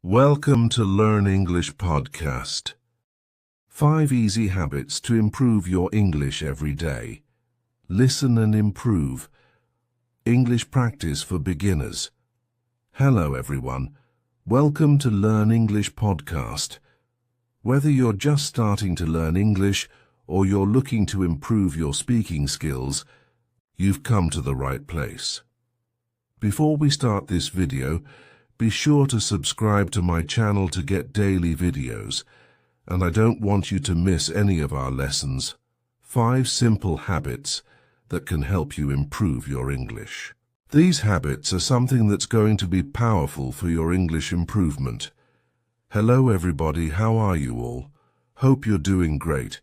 Welcome to Learn English podcast. 5 easy habits to improve your English every day. Listen and improve. English practice for beginners. Hello everyone. Welcome to Learn English podcast. Whether you're just starting to learn English or you're looking to improve your speaking skills, you've come to the right place. Before we start this video, be sure to subscribe to my channel to get daily videos, and I don't want you to miss any of our lessons. 5 simple habits that can help you improve your English. These habits are something that's going to be powerful for your English improvement. Hello everybody, how are you all? Hope you're doing great.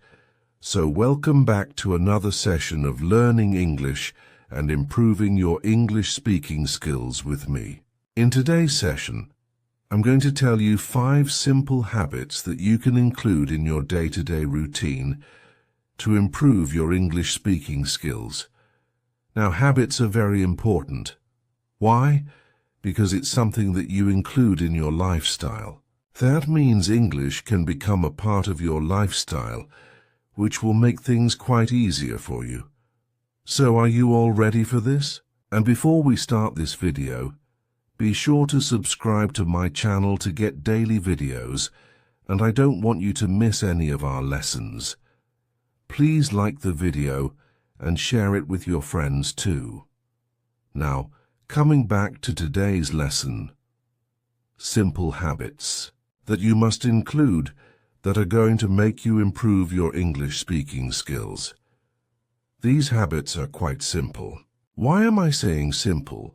So welcome back to another session of learning English and improving your English speaking skills with me. In today's session, I'm going to tell you 5 simple habits that you can include in your day-to-day routine to improve your English speaking skills. Now, habits are very important. Why? Because it's something that you include in your lifestyle. That means English can become a part of your lifestyle, which will make things quite easier for you. So are you all ready for this? And before we start this video, be sure to subscribe to my channel to get daily videos, and I don't want you to miss any of our lessons. Please like the video and share it with your friends too. Now, coming back to today's lesson, simple habits that you must include that are going to make you improve your English speaking skills. These habits are quite simple. Why am I saying simple?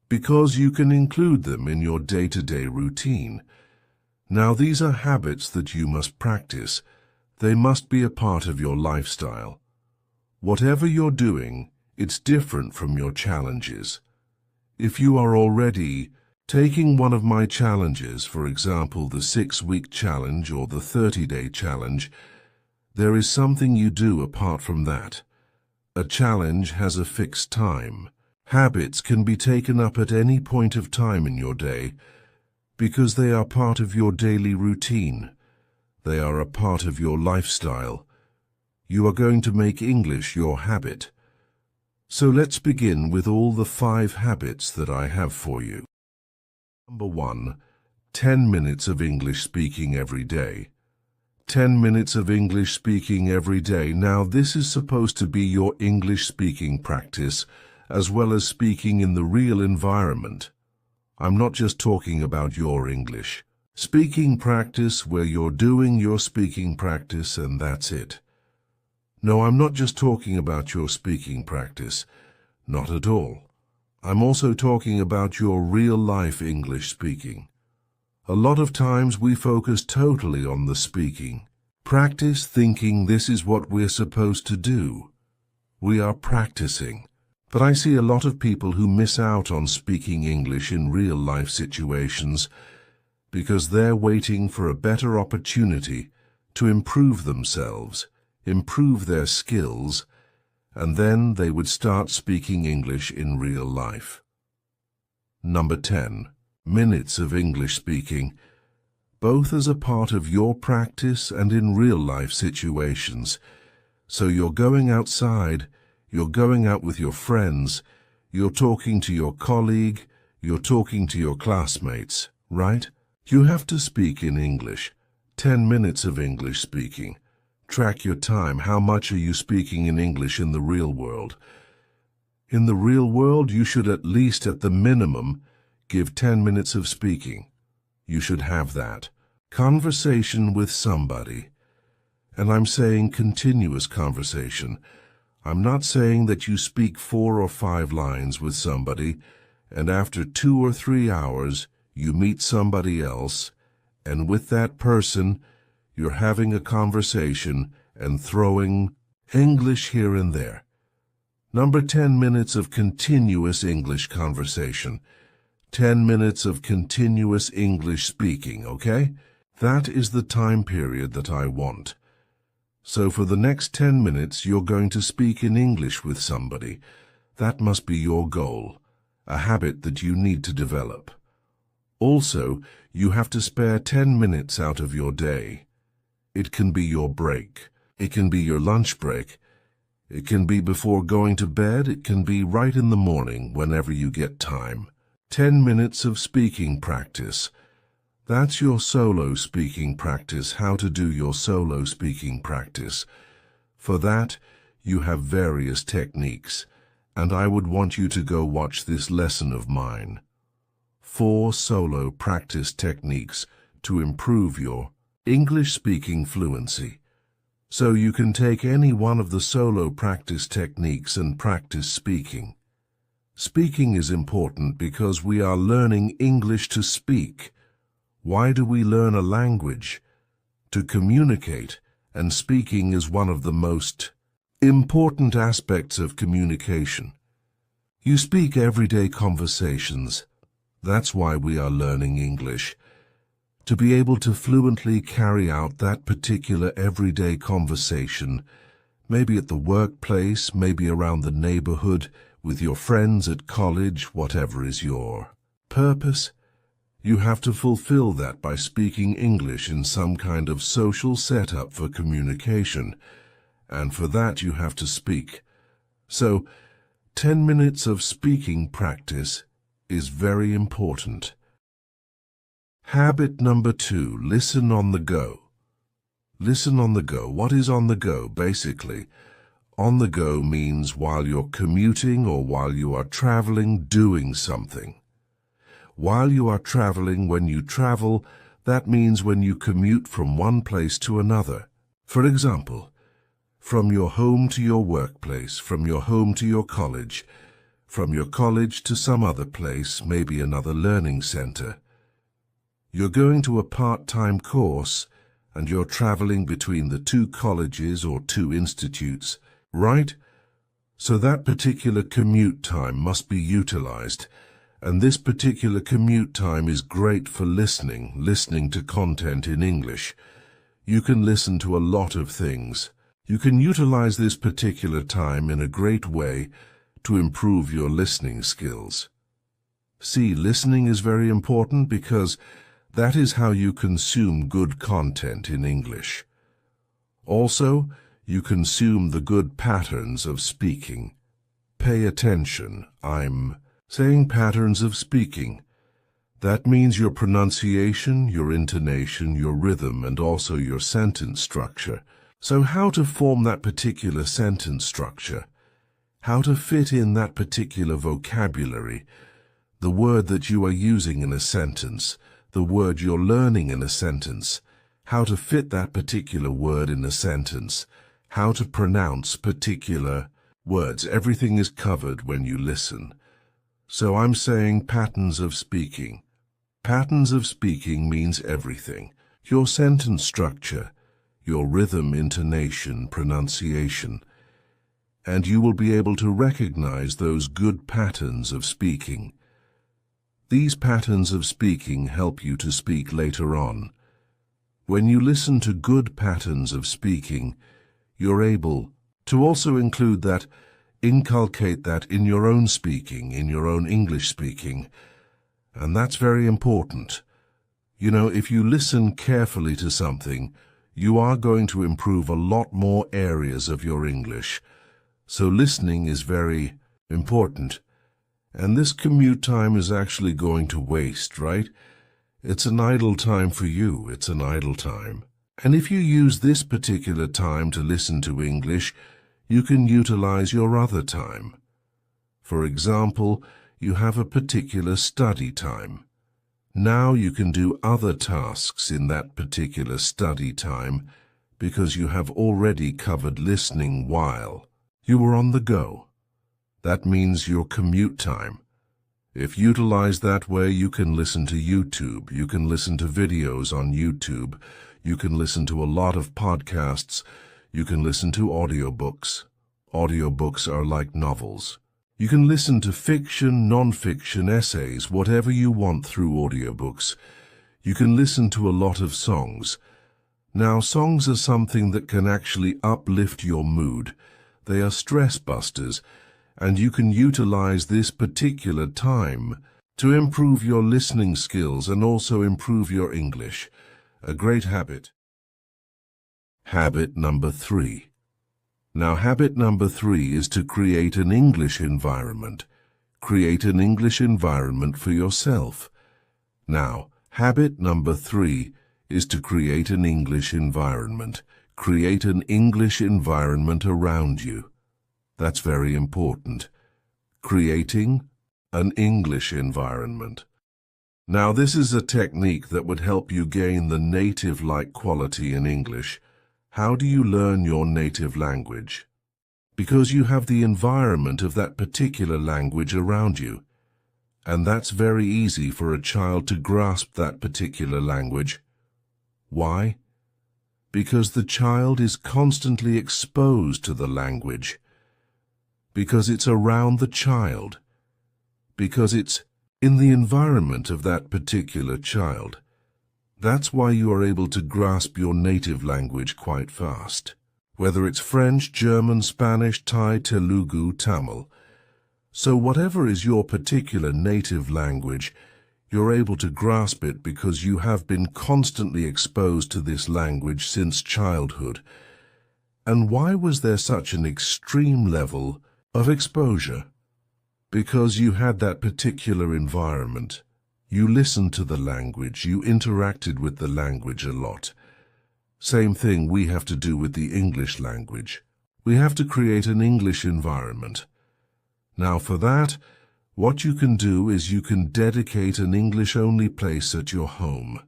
Because you can include them in your day-to-day routine. Now, these are habits that you must practice. They must be a part of your lifestyle. Whatever you're doing, it's different from your challenges. If you are already taking one of my challenges, for example, the 6-week challenge or the 30-day challenge, there is something you do apart from that. A challenge has a fixed time. Habits can be taken up at any point of time in your day because they are part of your daily routine. They are a part of your lifestyle. You are going to make English your habit. So let's begin with all the 5 habits that I have for you. Number 1, 10 minutes of English speaking every day. 10 minutes of English speaking every day. Now, this is supposed to be your English speaking practice, as well as speaking in the real environment. I'm not just talking about your English speaking practice where you're doing your speaking practice and that's it. No, I'm not just talking about your speaking practice. Not at all. I'm also talking about your real-life English speaking. A lot of times we focus totally on the speaking practice, thinking this is what we're supposed to do. We are practicing. But I see a lot of people who miss out on speaking English in real-life situations because they're waiting for a better opportunity to improve themselves, improve their skills, and then they would start speaking English in real life. Number 10, minutes of English speaking, both as a part of your practice and in real-life situations. So you're going outside, you're going out with your friends, you're talking to your colleague, you're talking to your classmates, right? You have to speak in English. 10 minutes of English speaking. Track your time. How much are you speaking in English in the real world? In the real world, you should at least, at the minimum, give 10 minutes of speaking. You should have that. Conversation with somebody. And I'm saying continuous conversation. I'm not saying that you speak 4 or 5 lines with somebody, and after 2 or 3 hours, you meet somebody else, and with that person, you're having a conversation and throwing English here and there. Number 10 minutes of continuous English conversation. 10 minutes of continuous English speaking, okay? That is the time period that I want. So for the next 10 minutes, you're going to speak in English with somebody. That must be your goal, a habit that you need to develop. Also, you have to spare 10 minutes out of your day. It can be your break. It can be your lunch break. It can be before going to bed. It can be right in the morning, whenever you get time. 10 minutes of speaking practice. That's your solo speaking practice, how to do your solo speaking practice. For that, you have various techniques, and I would want you to go watch this lesson of mine. 4 solo practice techniques to improve your English speaking fluency. So you can take any one of the solo practice techniques and practice speaking. Speaking is important because we are learning English to speak. Why do we learn a language? To communicate, and speaking is one of the most important aspects of communication. You speak everyday conversations. That's why we are learning English. To be able to fluently carry out that particular everyday conversation, maybe at the workplace, maybe around the neighborhood, with your friends at college, whatever is your purpose, you have to fulfill that by speaking English in some kind of social setup for communication, and for that you have to speak. So, 10 minutes of speaking practice is very important. Habit number 2, listen on the go. Listen on the go. What is on the go, basically? On the go means while you're commuting or while you are traveling, doing something. While you are traveling, when you travel, that means when you commute from one place to another. For example, from your home to your workplace, from your home to your college, from your college to some other place, maybe another learning center. You're going to a part-time course, and you're traveling between the 2 colleges or 2 institutes, right? So that particular commute time must be utilized, and this particular commute time is great for listening to content in English. You can listen to a lot of things. You can utilize this particular time in a great way to improve your listening skills. See, listening is very important because that is how you consume good content in English. Also, you consume the good patterns of speaking. Pay attention. I'm saying patterns of speaking. That means your pronunciation, your intonation, your rhythm, and also your sentence structure. So how to form that particular sentence structure? How to fit in that particular vocabulary, the word that you are using in a sentence, the word you're learning in a sentence, how to fit that particular word in a sentence, how to pronounce particular words. Everything is covered when you listen. So I'm saying patterns of speaking. Patterns of speaking means everything. Your sentence structure, your rhythm, intonation, pronunciation. And you will be able to recognize those good patterns of speaking. These patterns of speaking help you to speak later on. When you listen to good patterns of speaking, you're able to also include that, inculcate that in your own speaking, in your own English speaking. And that's very important. You know, if you listen carefully to something, you are going to improve a lot more areas of your English. So listening is very important. And this commute time is actually going to waste, right? It's an idle time for you. It's an idle time. And if you use this particular time to listen to English, you can utilize your other time. For example, you have a particular study time. Now you can do other tasks in that particular study time because you have already covered listening while you were on the go. That means your commute time. If utilized that way, you can listen to YouTube, you can listen to videos on YouTube, you can listen to a lot of podcasts, you can listen to audiobooks. Audiobooks are like novels. You can listen to fiction, non-fiction, essays, whatever you want through audiobooks. You can listen to a lot of songs. Now, songs are something that can actually uplift your mood. They are stress busters, and you can utilize this particular time to improve your listening skills and also improve your English. A great habit. Habit number 3. Now, habit number 3 is to create an English environment. Create an English environment for yourself. Now, habit number 3 is to create an English environment. Create an English environment around you. That's very important. Creating an English environment. Now, this is a technique that would help you gain the native-like quality in English. How do you learn your native language? Because you have the environment of that particular language around you. And that's very easy for a child to grasp that particular language. Why? Because the child is constantly exposed to the language. Because it's around the child. Because it's in the environment of that particular child. That's why you are able to grasp your native language quite fast. Whether it's French, German, Spanish, Thai, Telugu, Tamil. So whatever is your particular native language, you're able to grasp it because you have been constantly exposed to this language since childhood. And why was there such an extreme level of exposure? Because you had that particular environment. You listened to the language, you interacted with the language a lot. Same thing we have to do with the English language. We have to create an English environment. Now for that, what you can do is you can dedicate an English-only place at your home.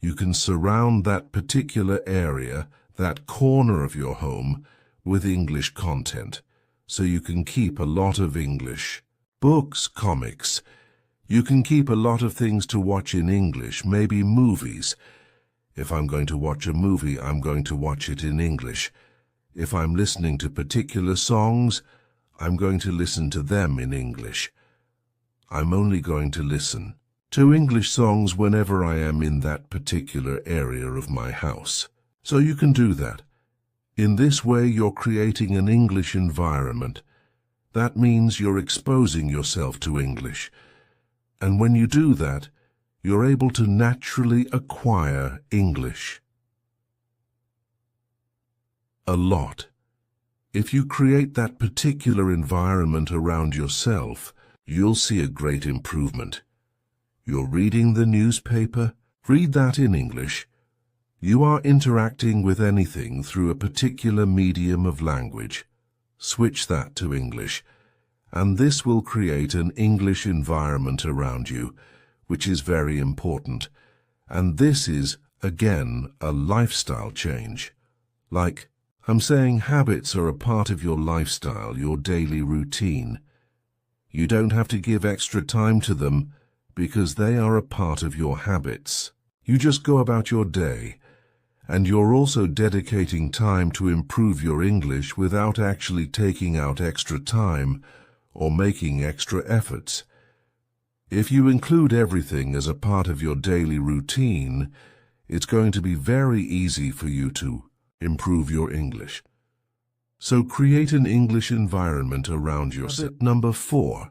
You can surround that particular area, that corner of your home, with English content, so you can keep a lot of English. Books, comics. You can keep a lot of things to watch in English, maybe movies. If I'm going to watch a movie, I'm going to watch it in English. If I'm listening to particular songs, I'm going to listen to them in English. I'm only going to listen to English songs whenever I am in that particular area of my house. So you can do that. In this way, you're creating an English environment. That means you're exposing yourself to English. And when you do that, you're able to naturally acquire English. A lot. If you create that particular environment around yourself, you'll see a great improvement. You're reading the newspaper, read that in English. You are interacting with anything through a particular medium of language. Switch that to English, and this will create an English environment around you, which is very important. And this is, again, a lifestyle change. Like, I'm saying habits are a part of your lifestyle, your daily routine. You don't have to give extra time to them because they are a part of your habits. You just go about your day, and you're also dedicating time to improve your English without actually taking out extra time or making extra efforts. If you include everything as a part of your daily routine, it's going to be very easy for you to improve your English. So create an English environment around yourself. Habit number 4.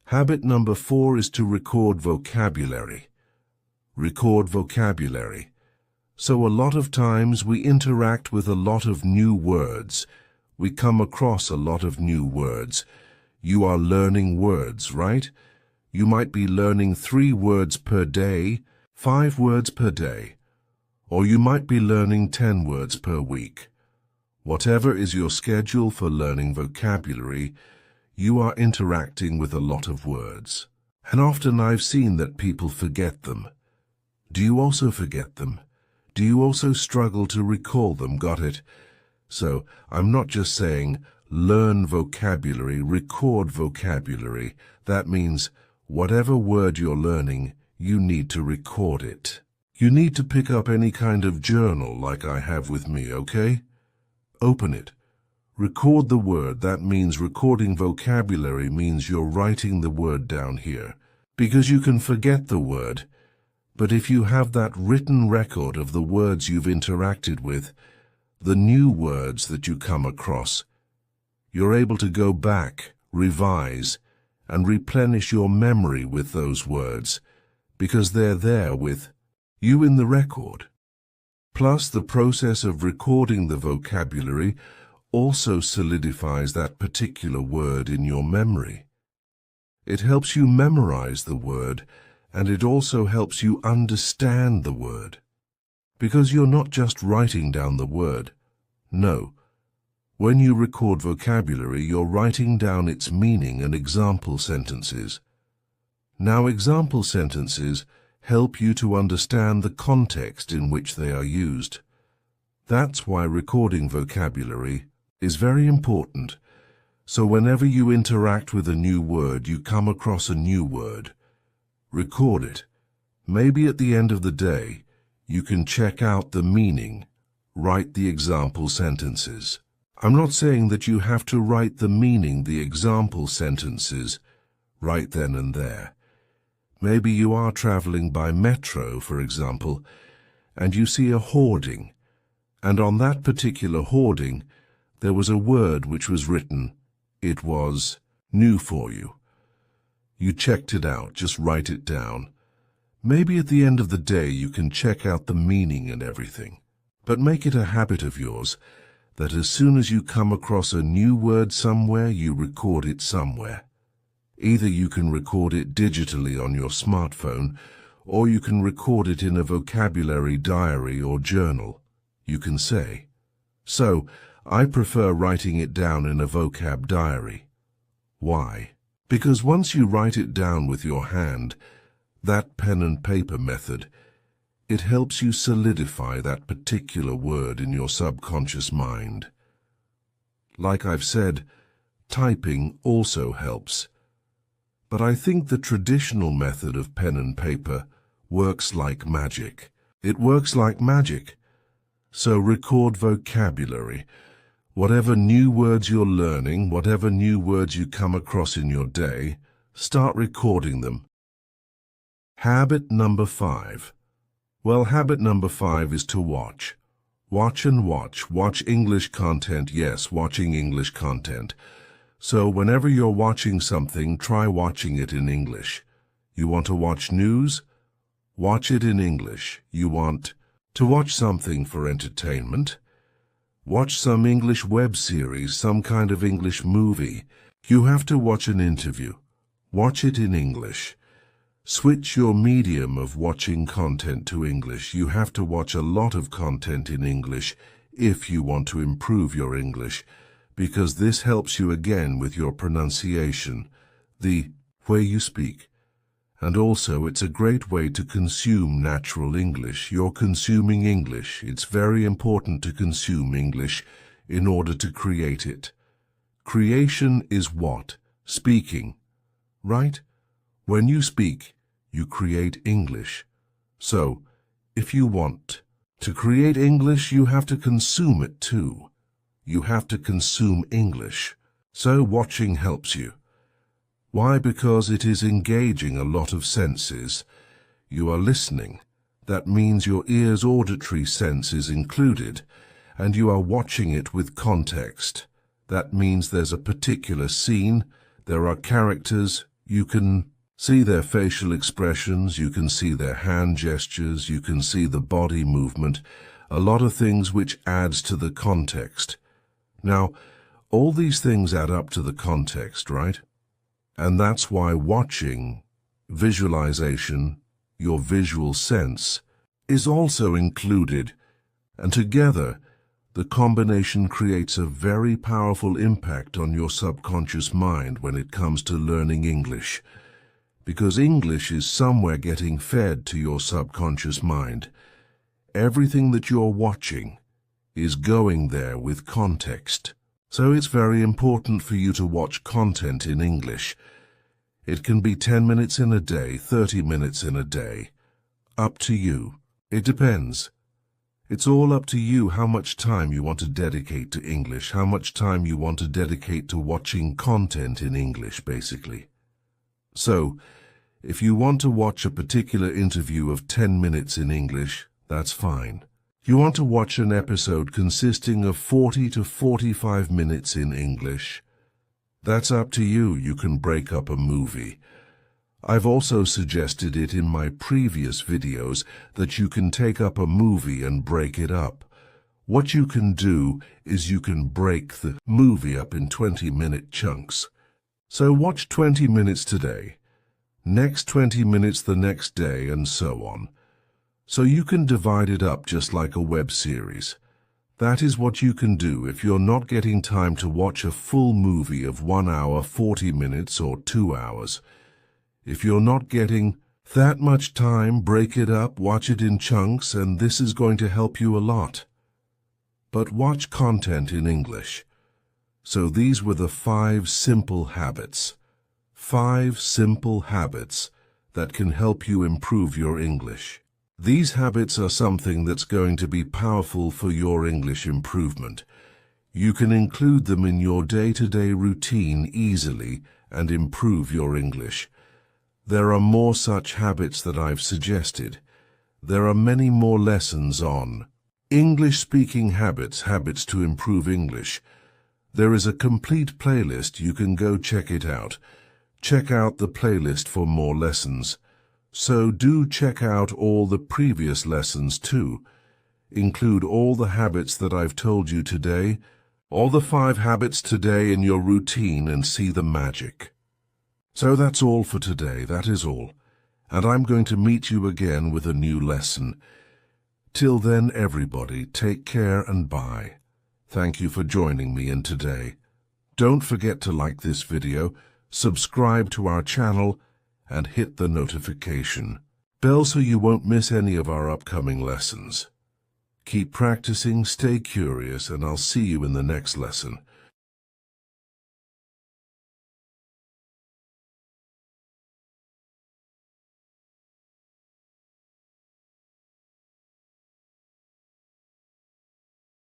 Habit number 4 is to record vocabulary. Record vocabulary. So a lot of times we interact with a lot of new words. We come across a lot of new words. You are learning words, right? You might be learning 3 words per day, 5 words per day, or you might be learning 10 words per week. Whatever is your schedule for learning vocabulary, you are interacting with a lot of words. And often I've seen that people forget them. Do you also forget them? Do you also struggle to recall them? Got it? So I'm not just saying learn vocabulary, record vocabulary. That means whatever word you're learning, you need to record it. You need to pick up any kind of journal like I have with me, okay? Open it. Record the word. That means recording vocabulary means you're writing the word down here. Because you can forget the word. But if you have that written record of the words you've interacted with, the new words that you come across, you're able to go back, revise, and replenish your memory with those words, because they're there with you in the record. Plus, the process of recording the vocabulary also solidifies that particular word in your memory. It helps you memorize the word, and it also helps you understand the word. Because you're not just writing down the word. No. When you record vocabulary, you're writing down its meaning and example sentences. Now, example sentences help you to understand the context in which they are used. That's why recording vocabulary is very important. So whenever you interact with a new word, you come across a new word, record it. Maybe at the end of the day, you can check out the meaning, write the example sentences. I'm not saying that you have to write the meaning, the example sentences, right then and there. Maybe you are traveling by metro, for example, and you see a hoarding, and on that particular hoarding, there was a word which was written. It was new for you. You checked it out, just write it down. Maybe at the end of the day you can check out the meaning and everything. But make it a habit of yours that as soon as you come across a new word somewhere, you record it somewhere. Either you can record it digitally on your smartphone, or you can record it in a vocabulary diary or journal. You can say, "So, I prefer writing it down in a vocab diary." Why? Because once you write it down with your hand, that pen and paper method, it helps you solidify that particular word in your subconscious mind. Like I've said, typing also helps. But I think the traditional method of pen and paper works like magic. It works like magic. So record vocabulary. Whatever new words you're learning, whatever new words you come across in your day, start recording them. Habit number 5. Well, habit number 5 is to watch. Watch and watch. Watch English content. Yes, watching English content. So whenever you're watching something, try watching it in English. You want to watch news? Watch it in English. You want to watch something for entertainment? Watch some English web series, some kind of English movie. You have to watch an interview. Watch it in English. Switch your medium of watching content to English. You have to watch a lot of content in English if you want to improve your English, because this helps you again with your pronunciation, the way you speak. And also, it's a great way to consume natural English. You're consuming English. It's very important to consume English in order to create it. Creation is what? Speaking, right? When you speak, you create English. So, if you want to create English, you have to consume it too. You have to consume English. So watching helps you. Why? Because it is engaging a lot of senses. You are listening. That means your ear's auditory sense is included, and you are watching it with context. That means there's a particular scene, there are characters, you can see their facial expressions, you can see their hand gestures, you can see the body movement, a lot of things which adds to the context. Now, all these things add up to the context, right? And that's why watching, visualization, your visual sense, is also included. And together, the combination creates a very powerful impact on your subconscious mind when it comes to learning English. Because English is somewhere getting fed to your subconscious mind. Everything that you're watching is going there with context. So it's very important for you to watch content in English. It can be 10 minutes in a day, 30 minutes in a day. Up to you. It depends. It's all up to you how much time you want to dedicate to English, how much time you want to dedicate to watching content in English, basically. So, if you want to watch a particular interview of 10 minutes in English, that's fine. You want to watch an episode consisting of 40 to 45 minutes in English, That's up to you. You can break up a movie. I've also suggested it in my previous videos that you can take up a movie and break it up. What you can do is you can break the movie up in 20-minute chunks. So watch 20 minutes today, next 20 minutes the next day, and so on. So you can divide it up just like a web series. That is what you can do if you're not getting time to watch a full movie of 1 hour, 40 minutes, or 2 hours. If you're not getting that much time, break it up, watch it in chunks, and this is going to help you a lot. But watch content in English. So these were the 5 simple habits. 5 simple habits that can help you improve your English. These habits are something that's going to be powerful for your English improvement. You can include them in your day-to-day routine easily and improve your English. There are more such habits that I've suggested. There are many more lessons on English speaking habits to improve English. There is a complete playlist. You can go check it out. Check out the playlist for more lessons. So do check out all the previous lessons too. Include all the habits that I've told you today, all the 5 habits today in your routine, and see the magic. So that's all for today, that is all. And I'm going to meet you again with a new lesson. Till then, everybody, take care and bye. Thank you for joining me in today. Don't forget to like this video, subscribe to our channel, and hit the notification bell so you won't miss any of our upcoming lessons. Keep practicing, stay curious, and I'll see you in the next lesson.